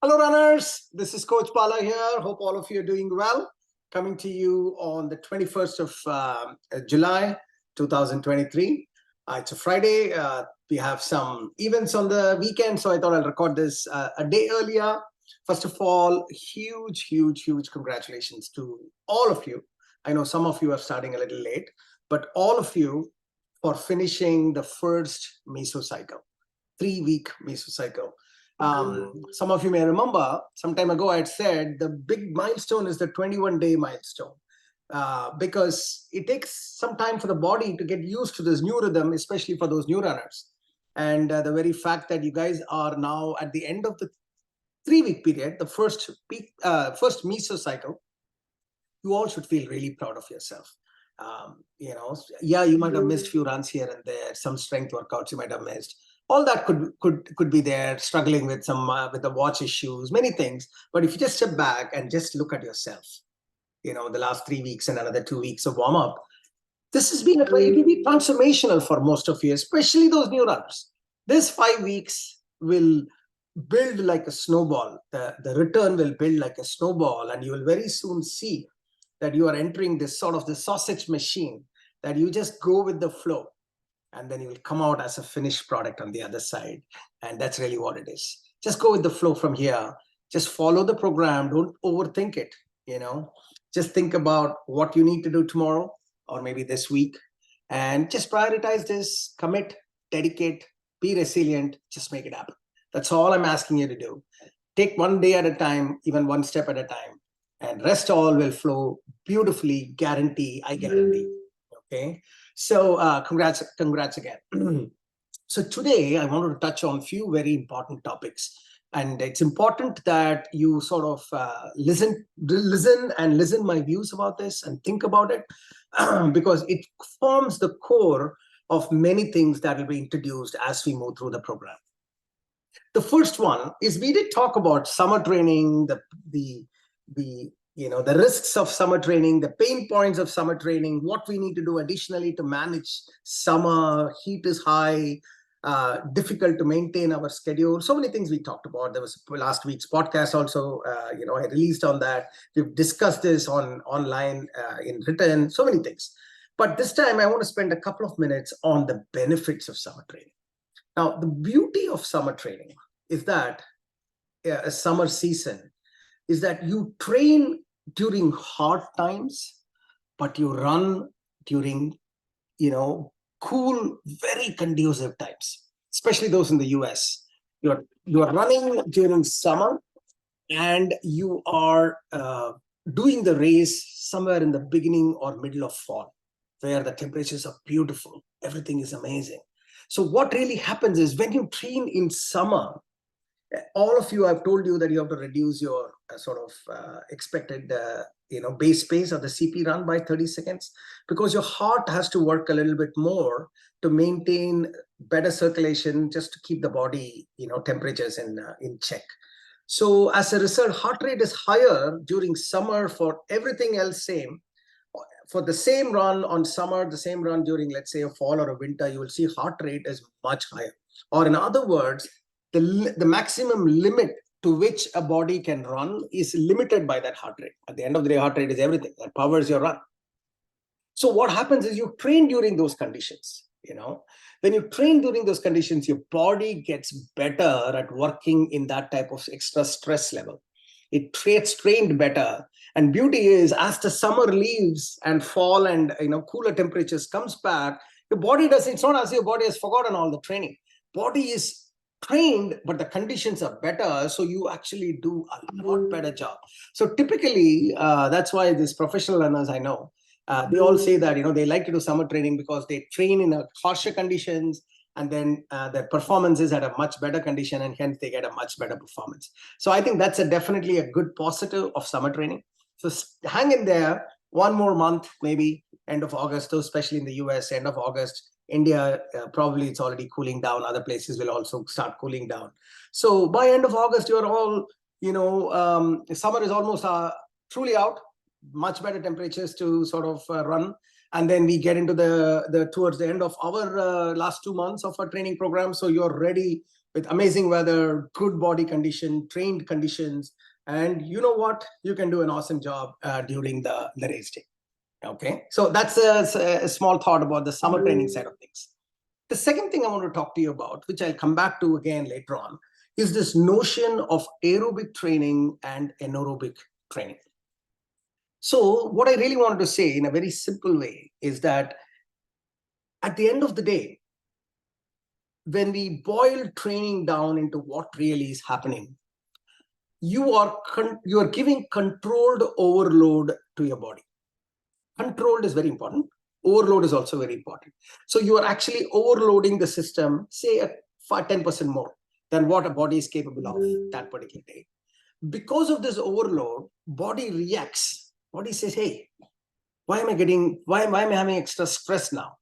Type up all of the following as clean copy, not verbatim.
Hello runners, this is Coach Bala here. Hope all of you are doing well. Coming to you on the 21st of July 2023. It's a Friday. We have some events on the weekend, so I thought I'll record this a day earlier. First of all, huge congratulations to all of you. I know some of you are starting a little late, but all of you for finishing the first mesocycle, 3-week mesocycle. Some of you may remember some time ago I had said the big milestone is the 21-day milestone, because it takes some time for the body to get used to this new rhythm, especially for those new runners. And the very fact that you guys are now at the end of the 3-week period, the first mesocycle, you all should feel really proud of yourself. Yeah, you might have missed a few runs here and there, some strength workouts you might have missed. All that could be there, struggling with some with the watch issues, many things. But if you just step back and just look at yourself, the last 3 weeks and another 2 weeks of warm up, this has been it will be transformational for most of you, especially those new runners. This 5 weeks will build like a snowball. The return will build like a snowball, and you will very soon see that you are entering this sort of the sausage machine that you just go with the flow. And then you will come out as a finished product on the other side. And that's really what it is. Just go with the flow from here. Just follow the program. Don't overthink it. Just think about what you need to do tomorrow or maybe this week. And just prioritize this, commit, dedicate, be resilient, just make it happen. That's all I'm asking you to do. Take one day at a time, even one step at a time. And rest all will flow beautifully, I guarantee. Okay. So congrats again. So today I wanted to touch on a few very important topics, and it's important that you sort of listen my views about this and think about it, because it forms the core of many things that will be introduced as we move through the program. The first one is we did talk about summer training, the risks of summer training, the pain points of summer training, what we need to do additionally to manage summer. Heat is high, difficult to maintain our schedule. So many things we talked about. There was last week's podcast also, I released on that. We've discussed this online, in written, so many things. But this time I want to spend a couple of minutes on the benefits of summer training. Now, the beauty of summer training is that a summer season is that you train during hard times, but you run during, cool, very conducive times, especially those in the US. You are running during summer, and you are doing the race somewhere in the beginning or middle of fall, where the temperatures are beautiful. Everything is amazing. So what really happens is when you train in summer, all of you, I've told you that you have to reduce your expected, base pace of the CP run by 30 seconds, because your heart has to work a little bit more to maintain better circulation, just to keep the body, temperatures in check. So as a result, heart rate is higher during summer. For everything else same, for the same run on summer, the same run during, let's say, a fall or a winter, you will see heart rate is much higher. Or in other words, the maximum limit to which a body can run is limited by that heart rate. At the end of the day, heart rate is everything that powers your run. So what happens is you train during those conditions. When you train during those conditions, your body gets better at working in that type of extra stress level. It gets trained better. And beauty is, as the summer leaves and fall and cooler temperatures comes back, your body doesn't. It's not as if your body has forgotten all the training. Body is trained, but the conditions are better, so you actually do a lot better job. So typically, that's why these professional runners I know, they all say that they like to do summer training because they train in harsher conditions, and then their performance is at a much better condition, and hence they get a much better performance. So I think that's definitely a good positive of summer training. So hang in there, one more month, maybe end of August, especially in the US, end of August. India, probably it's already cooling down. Other places will also start cooling down. So by end of August, you're all, summer is almost truly out, much better temperatures to sort of run. And then we get into the towards the end of our last 2 months of our training program. So you're ready with amazing weather, good body condition, trained conditions, and you know what? You can do an awesome job during the race day. Okay, so that's a small thought about the summer training side of things. The second thing I want to talk to you about, which I'll come back to again later on, is this notion of aerobic training and anaerobic training. So what I really wanted to say in a very simple way is that at the end of the day, when we boil training down into what really is happening, you are giving controlled overload to your body. Controlled is very important. Overload is also very important. So you are actually overloading the system, say 10% more than what a body is capable of that particular day. Because of this overload, body reacts. Body says, hey, why am I having extra stress now?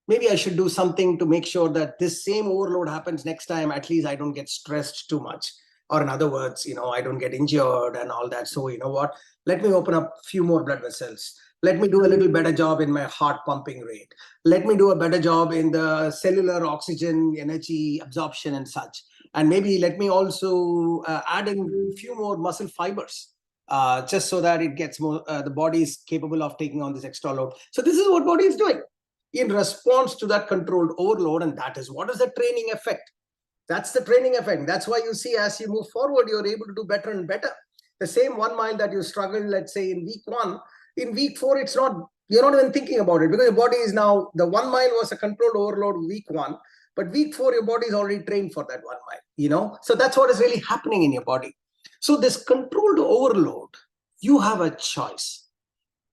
Maybe I should do something to make sure that this same overload happens next time. At least I don't get stressed too much. Or in other words, I don't get injured and all that. So you know what? Let me open up a few more blood vessels. Let me do a little better job in my heart pumping rate. Let me do a better job in the cellular oxygen energy absorption and such. And maybe let me also add in a few more muscle fibers, just so that it gets more, the body is capable of taking on this extra load. So this is what body is doing in response to that controlled overload. And that is what is the training effect. That's the training effect. That's why you see as you move forward, you're able to do better and better. The same 1 mile that you struggled, let's say in week 1, in week 4, you're not even thinking about it, because your body is now, the 1 mile was a controlled overload week 1, but week 4, your body is already trained for that 1 mile, So that's what is really happening in your body. So this controlled overload, you have a choice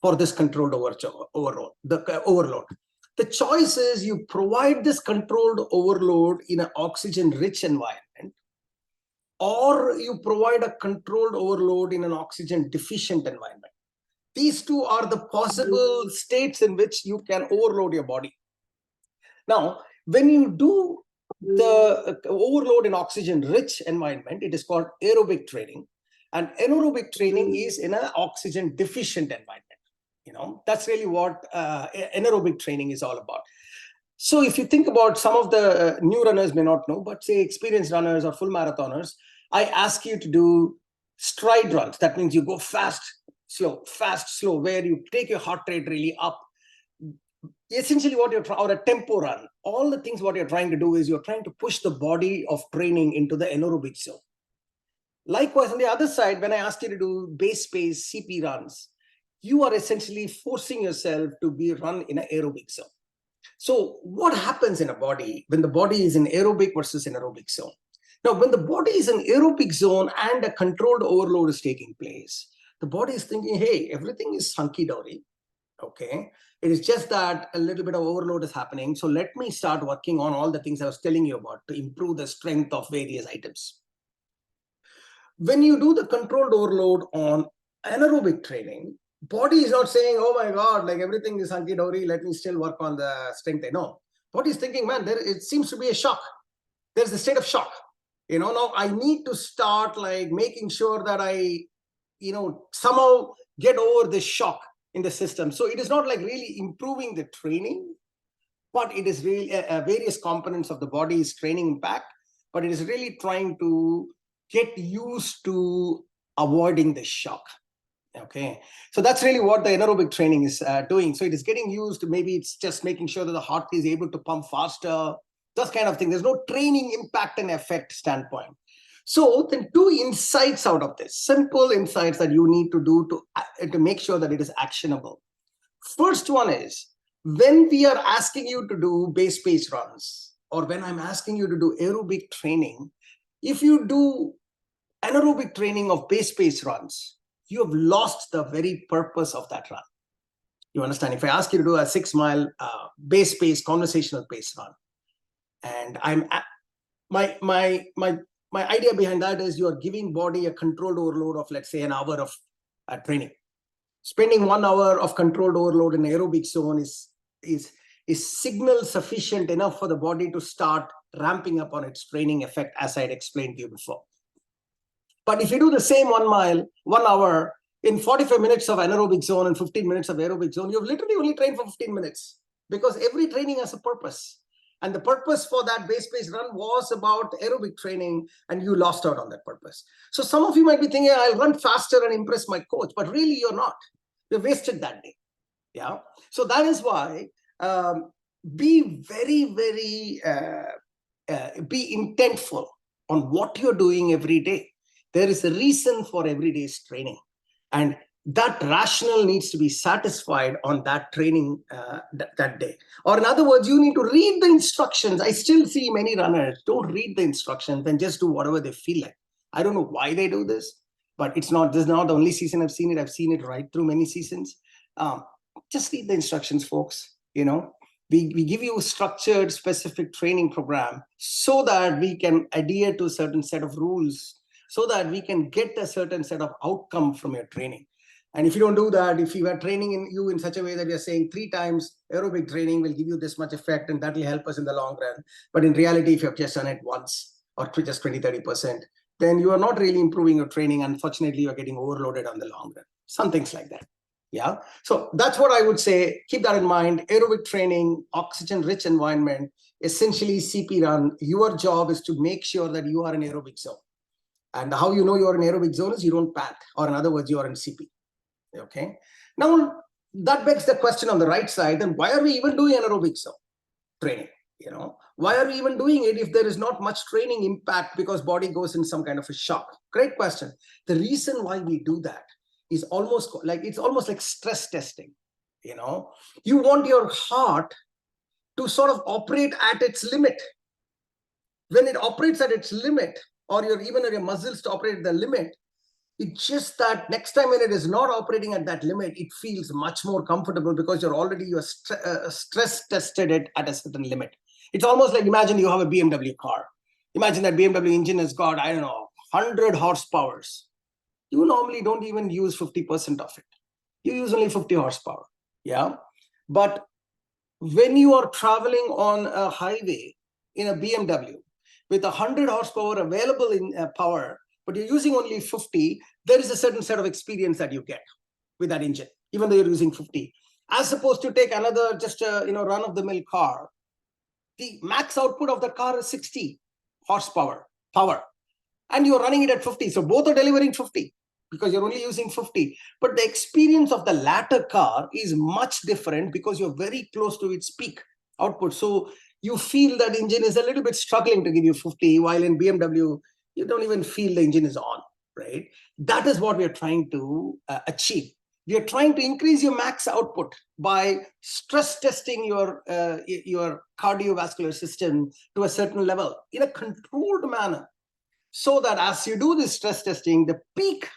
for this controlled overload. The choice is you provide this controlled overload in an oxygen-rich environment, or you provide a controlled overload in an oxygen-deficient environment. These two are the possible states in which you can overload your body. Now, when you do the overload in oxygen-rich environment, it is called aerobic training. And anaerobic training is in an oxygen-deficient environment. That's really what anaerobic training is all about. So if you think about, some of the new runners may not know, but say experienced runners or full marathoners, I ask you to do stride runs. That means you go fast, slow, where you take your heart rate really up. Essentially what you're trying, or a tempo run, all the things what you're trying to do is you're trying to push the body of training into the anaerobic zone. Likewise, on the other side, when I ask you to do base pace CP runs, you are essentially forcing yourself to be run in an aerobic zone. So what happens in a body when the body is in aerobic versus anaerobic zone? Now, when the body is in aerobic zone and a controlled overload is taking place, the body is thinking, hey, everything is hunky-dory. Okay, it is just that a little bit of overload is happening. So let me start working on all the things I was telling you about to improve the strength of various items. When you do the controlled overload on anaerobic training, body is not saying, oh my God, like everything is hunky-dory, let me still work on the strength. No, body is thinking, man, it seems to be a shock. There's a state of shock. Now I need to start like making sure that I, somehow get over this shock in the system. So it is not like really improving the training, but it is really various components of the body's training impact, but it is really trying to get used to avoiding the shock. Okay, so that's really what the anaerobic training is doing. So it is getting used. Maybe it's just making sure that the heart is able to pump faster, that kind of thing. There's no training impact and effect standpoint. So then 2 insights out of this, simple insights that you need to do to make sure that it is actionable. First one is, when we are asking you to do base pace runs, or when I'm asking you to do aerobic training, if you do anaerobic training of base pace runs, you have lost the very purpose of that run. You understand? If I ask you to do a 6 mile base pace, conversational pace run, and my idea behind that is you are giving body a controlled overload of, let's say, an hour of training. Spending 1 hour of controlled overload in aerobic zone is signal sufficient enough for the body to start ramping up on its training effect, as I had explained to you before. But if you do the same 1 mile, 1 hour in 45 minutes of anaerobic zone and 15 minutes of aerobic zone, you've literally only trained for 15 minutes, because every training has a purpose. And the purpose for that base run was about aerobic training, and you lost out on that purpose. So some of you might be thinking, I'll run faster and impress my coach, but really you're not. You wasted that day. Yeah. So that is why be very, very be intentful on what you're doing every day. There is a reason for every day's training, and that rationale needs to be satisfied on that training that day. Or in other words, you need to read the instructions. I still see many runners don't read the instructions and just do whatever they feel like. I don't know why they do this, but this is not the only season I've seen it. I've seen it right through many seasons. Just read the instructions, folks. You know, we give you a structured, specific training program so that we can adhere to a certain set of rules, so that we can get a certain set of outcome from your training. And if you don't do that, if you are training you in such a way that you're saying 3 times aerobic training will give you this much effect and that will help us in the long run, but in reality, if you have just done it once or just 20-30%, then you are not really improving your training. Unfortunately, you're getting overloaded on the long run. Some things like that. Yeah. So that's what I would say. Keep that in mind. Aerobic training, oxygen-rich environment, essentially CP run. Your job is to make sure that you are in aerobic zone. And how you know you're in aerobic zone is you don't pant, or in other words, you are in CP. Okay. Now, that begs the question on the right side, then why are we even doing anaerobic zone training? You know, why are we even doing it if there is not much training impact because body goes in some kind of a shock? Great question. The reason why we do that is almost like stress testing. You know, you want your heart to sort of operate at its limit. When it operates at its limit, or even your muscles to operate at the limit, it's just that next time when it is not operating at that limit, it feels much more comfortable because you are stress tested it at a certain limit. It's almost like, imagine you have a BMW car. Imagine that BMW engine has got, I don't know, 100 horsepower. You normally don't even use 50% of it. You use only 50 horsepower. Yeah. But when you are traveling on a highway in a BMW with 100 horsepower available in power, but you're using only 50, there is a certain set of experience that you get with that engine, even though you're using 50. As opposed to take another just a run-of-the-mill car, the max output of the car is 60 horsepower power, and you're running it at 50. So both are delivering 50 because you're only using 50. But the experience of the latter car is much different because you're very close to its peak output. So you feel that engine is a little bit struggling to give you 50, while in BMW, you don't even feel the engine is on, right? That is what we are trying to achieve. We are trying to increase your max output by stress testing your cardiovascular system to a certain level in a controlled manner, so that as you do this stress testing, the peak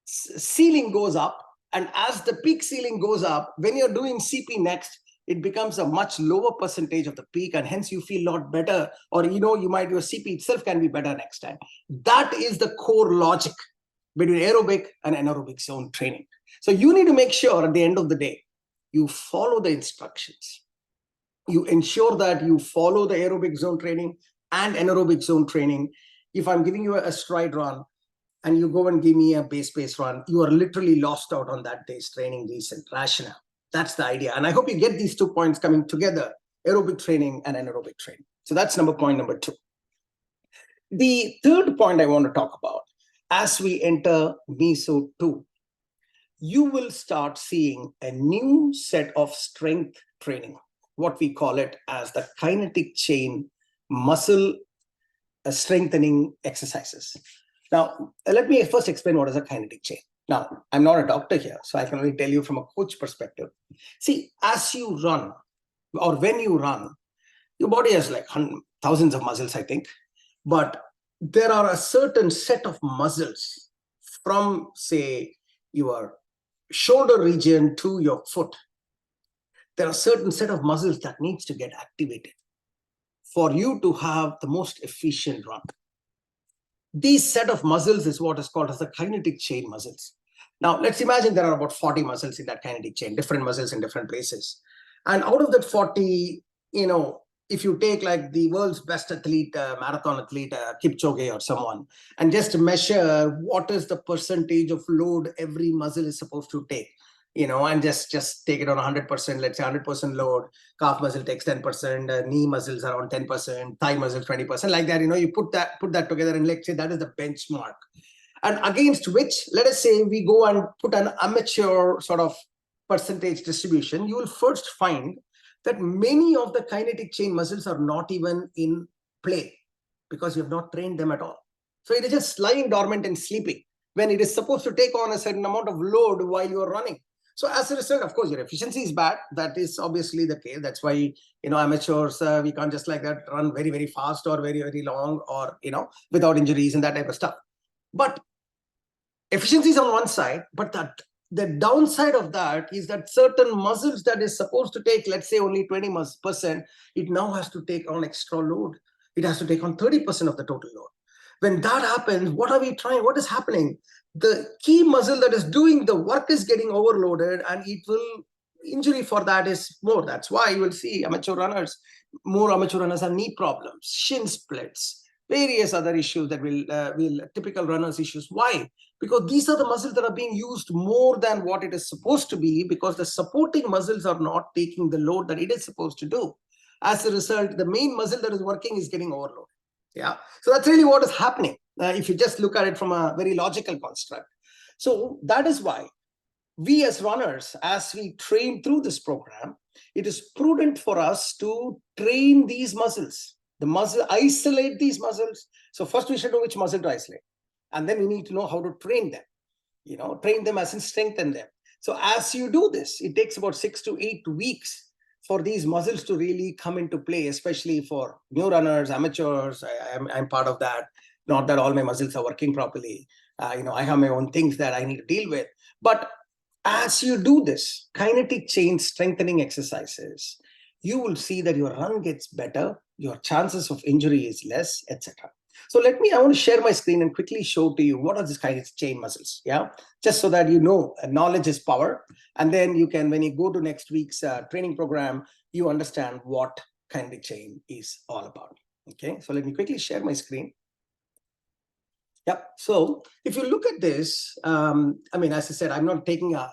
ceiling goes up. And as the peak ceiling goes up, when you're doing CP next, it becomes a much lower percentage of the peak, and hence you feel a lot better, or your CP itself can be better next time. That is the core logic between aerobic and anaerobic zone training. So you need to make sure at the end of the day, you follow the instructions. You ensure that you follow the aerobic zone training and anaerobic zone training. If I'm giving you a stride run and you go and give me a base run, you are literally lost out on that day's training reason, rationale. That's the idea. And I hope you get these 2 points coming together, aerobic training and anaerobic training. So that's point number 2. The third point I want to talk about, as we enter MESO 2, you will start seeing a new set of strength training, what we call it as the kinetic chain muscle strengthening exercises. Now, let me first explain what is a kinetic chain. Now, I'm not a doctor here, so I can only tell you from a coach perspective. See, as you run, or when you run, your body has like thousands of muscles, I think. But there are a certain set of muscles from, say, your shoulder region to your foot. There are a certain set of muscles that needs to get activated for you to have the most efficient run. These set of muscles is what is called as the kinetic chain muscles. Now, let's imagine there are about 40 muscles in that kinetic chain, different muscles in different places. And out of that 40, if you take like the world's best athlete, marathon athlete, Kipchoge or someone, and just measure what is the percentage of load every muscle is supposed to take. and just take it on 100%, let's say 100% load. Calf muscle takes 10%, knee muscles around 10%, thigh muscle 20%, like that. You put that together, and let's say that is the benchmark. And against which, let us say we go and put an amateur sort of percentage distribution, you will first find that many of the kinetic chain muscles are not even in play because you have not trained them at all. So it is just lying dormant and sleeping when it is supposed to take on a certain amount of load while you are running. So as a result, of course, your efficiency is bad. That is obviously the case. That's why, amateurs, we can't just like that run very, very fast or very, very long or, without injuries and that type of stuff. But efficiency is on one side, but the downside of that is that certain muscles that is supposed to take, let's say, only 20%, it now has to take on extra load. It has to take on 30% of the total load. When that happens, what are we trying? What is happening? The key muscle that is doing the work is getting overloaded, and injury for that is more. That's why you will see more amateur runners have knee problems, shin splits, various other issues that will typical runners issues. Why? Because these are the muscles that are being used more than what it is supposed to be, because the supporting muscles are not taking the load that it is supposed to do. As a result, the main muscle that is working is getting overloaded. Yeah. So that's really what is happening if you just look at it from a very logical construct. So that is why we as runners, as we train through this program, it is prudent for us to train these muscles. Isolate these muscles. So first we should know which muscle to isolate. And then we need to know how to train them, train them as in strengthen them. So as you do this, it takes about 6 to 8 weeks for these muscles to really come into play, especially for new runners, amateurs. I'm part of that. Not that all my muscles are working properly. I have my own things that I need to deal with. But as you do this kinetic chain strengthening exercises, you will see that your run gets better, your chances of injury is less, etc. So I want to share my screen and quickly show to you what are these kinetic chain muscles, just so that knowledge is power. And then you can, when you go to next week's training program, you understand what kinetic chain is all about. Okay, so let me quickly share my screen. Yep. So if you look at this, as I said, I'm not taking a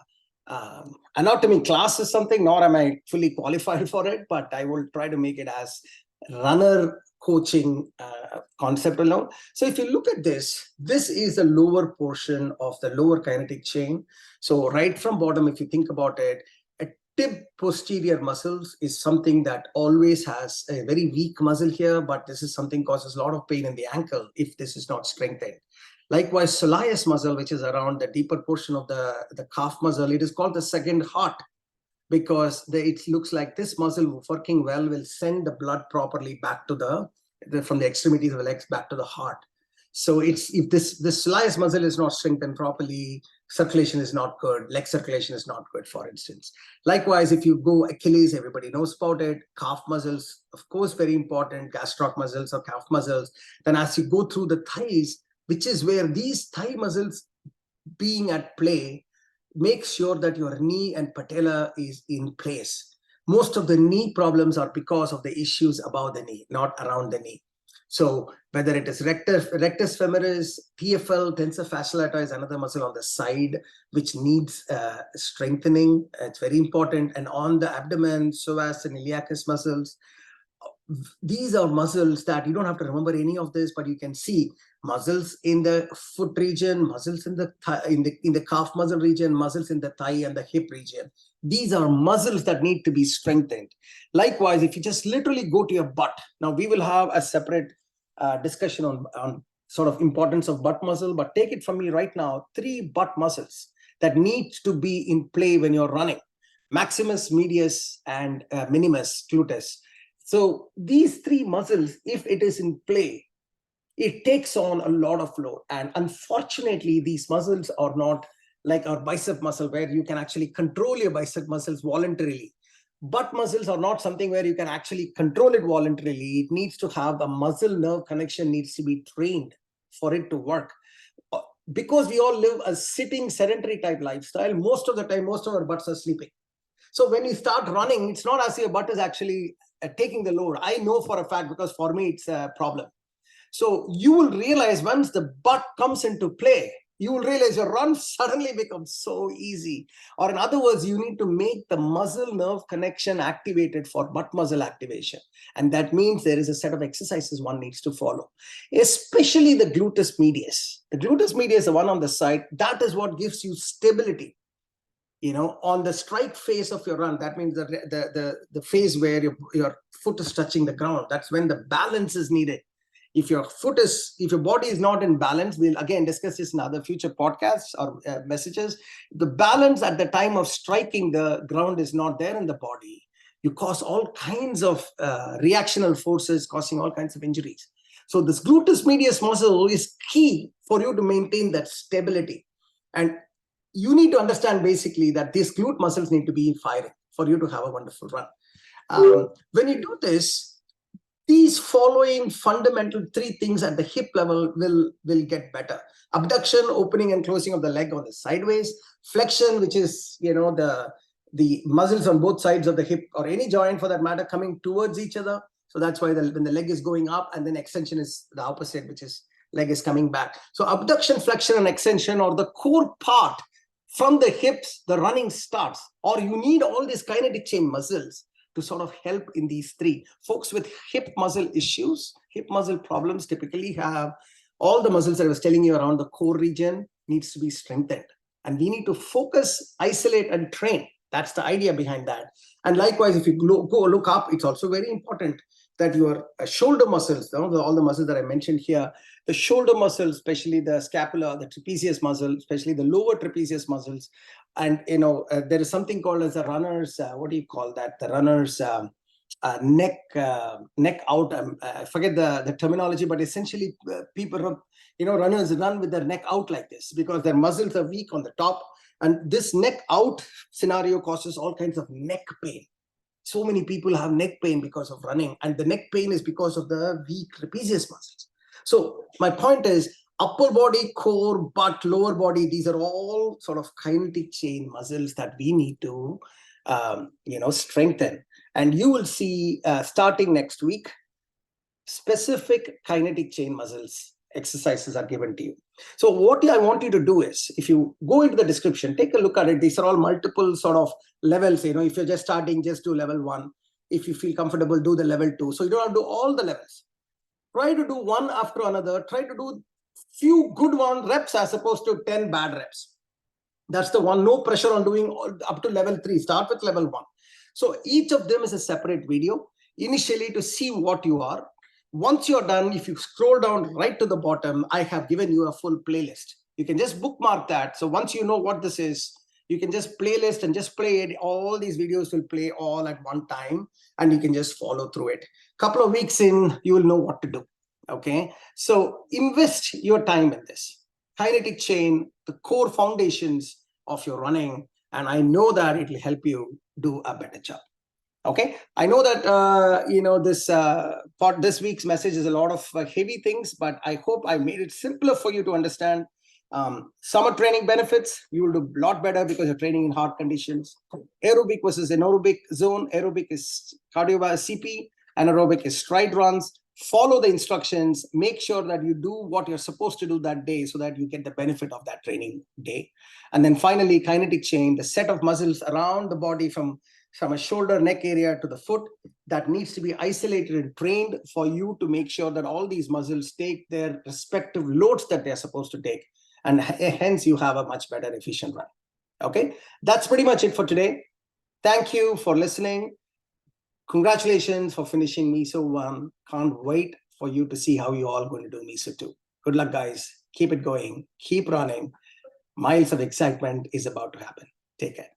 anatomy class or something, nor am I fully qualified for it, but I will try to make it as runner coaching concept alone. So if you look at this is the lower portion of the lower kinetic chain. So right from bottom, if you think about it, a tib posterior muscles is something that always has a very weak muscle here, but this is something causes a lot of pain in the ankle if this is not strengthened. Likewise, soleus muscle, which is around the deeper portion of the calf muscle, it is called the second heart, because it looks like this muscle working well will send the blood properly back to from the extremities of the legs back to the heart. So if this soleus muscle is not strengthened properly, circulation is not good, leg circulation is not good, for instance. Likewise, if you go Achilles, everybody knows about it. Calf muscles, of course, very important, gastroc muscles or calf muscles. Then as you go through the thighs, which is where these thigh muscles being at play, make sure that your knee and patella is in place. Most of the knee problems are because of the issues above the knee, not around the knee. So whether it is rectus femoris, TFL, tensor fasciae latae is another muscle on the side which needs strengthening. It's very important. And on the abdomen, psoas and iliacus muscles. These are muscles that you don't have to remember any of this, but you can see muscles in the foot region, muscles in the calf muscle region, muscles in the thigh and the hip region. These are muscles that need to be strengthened. Likewise, if you just literally go to your butt, now we will have a separate discussion on sort of importance of butt muscle, but take it from me right now, 3 butt muscles that need to be in play when you're running: maximus, medius, and minimus, gluteus. So these 3 muscles, if it is in play, it takes on a lot of load. And unfortunately, these muscles are not like our bicep muscle, where you can actually control your bicep muscles voluntarily. Butt muscles are not something where you can actually control it voluntarily. It needs to have a muscle nerve connection, needs to be trained for it to work. Because we all live a sitting sedentary type lifestyle, most of the time, most of our butts are sleeping. So when you start running, it's not as if your butt is actually taking the load. I know for a fact, because for me, it's a problem. So you will realize once the butt comes into play, you will realize your run suddenly becomes so easy. Or in other words, you need to make the muscle nerve connection activated for butt muscle activation. And that means there is a set of exercises one needs to follow, especially the gluteus medius. The gluteus medius, the one on the side, that is what gives you stability. On the strike phase of your run, that means the phase where your foot is touching the ground. That's when the balance is needed. If your body is not in balance, we'll again discuss this in other future podcasts or messages. The balance at the time of striking the ground is not there in the body. You cause all kinds of reactional forces, causing all kinds of injuries. So this gluteus medius muscle is key for you to maintain that stability. And you need to understand basically that these glute muscles need to be firing for you to have a wonderful run. When you do this, these following fundamental 3 things at the hip level will get better. Abduction, opening and closing of the leg on the sideways. Flexion, which is the muscles on both sides of the hip or any joint for that matter coming towards each other. So that's why when the leg is going up, and then extension is the opposite, which is leg is coming back. So abduction, flexion, and extension, or the core part from the hips, the running starts. Or you need all these kinetic chain muscles to sort of help in these 3. Folks with hip muscle issues, hip muscle problems typically have all the muscles that I was telling you around the core region needs to be strengthened. And we need to focus, isolate, and train. That's the idea behind that. And likewise, if you go look up, it's also very important that your shoulder muscles, all the muscles that I mentioned here, the shoulder muscles, especially the scapula, the trapezius muscle, especially the lower trapezius muscles. And, there is something called as a runner's, what do you call that? The runner's neck out. I forget the terminology, but essentially people, runners run with their neck out like this because their muscles are weak on the top. And this neck out scenario causes all kinds of neck pain. So many people have neck pain because of running, and the neck pain is because of the weak trapezius muscles. So my point is, upper body, core, butt, lower body, these are all sort of kinetic chain muscles that we need to, strengthen. And you will see starting next week, specific kinetic chain muscles exercises are given to you. So what I want you to do is, if you go into the description, take a look at it. These are all multiple sort of levels. If you're just starting, just do level 1. If you feel comfortable, do the level 2. So you don't have to do all the levels. Try to do one after another. Try to do few good reps as opposed to 10 bad reps. That's the one. No pressure on doing up to level 3. Start with level 1. So each of them is a separate video initially to see what you are. Once you're done, if you scroll down right to the bottom, I have given you a full playlist. You can just bookmark that. So once you know what this is, you can just playlist and just play it. All these videos will play all at one time, and you can just follow through it. Couple of weeks in, you will know what to do. Okay. So invest your time in this. Kinetic chain, the core foundations of your running. And I know that it will help you do a better job. Okay, I know that this week's message is a lot of heavy things, but I hope I made it simpler for you to understand. Summer training benefits, you will do a lot better because you're training in hard conditions. Aerobic versus anaerobic zone. Aerobic is cardiovascular CP, anaerobic is stride runs. Follow the instructions. Make sure that you do what you're supposed to do that day so that you get the benefit of that training day. And then finally, kinetic chain, the set of muscles around the body from a shoulder, neck area to the foot that needs to be isolated and trained for you to make sure that all these muscles take their respective loads that they're supposed to take. And hence you have a much better efficient run. Okay, that's pretty much it for today. Thank you for listening. Congratulations for finishing MESO 1. Can't wait for you to see how you all going to do MESO 2. Good luck, guys. Keep it going. Keep running. Miles of excitement is about to happen. Take care.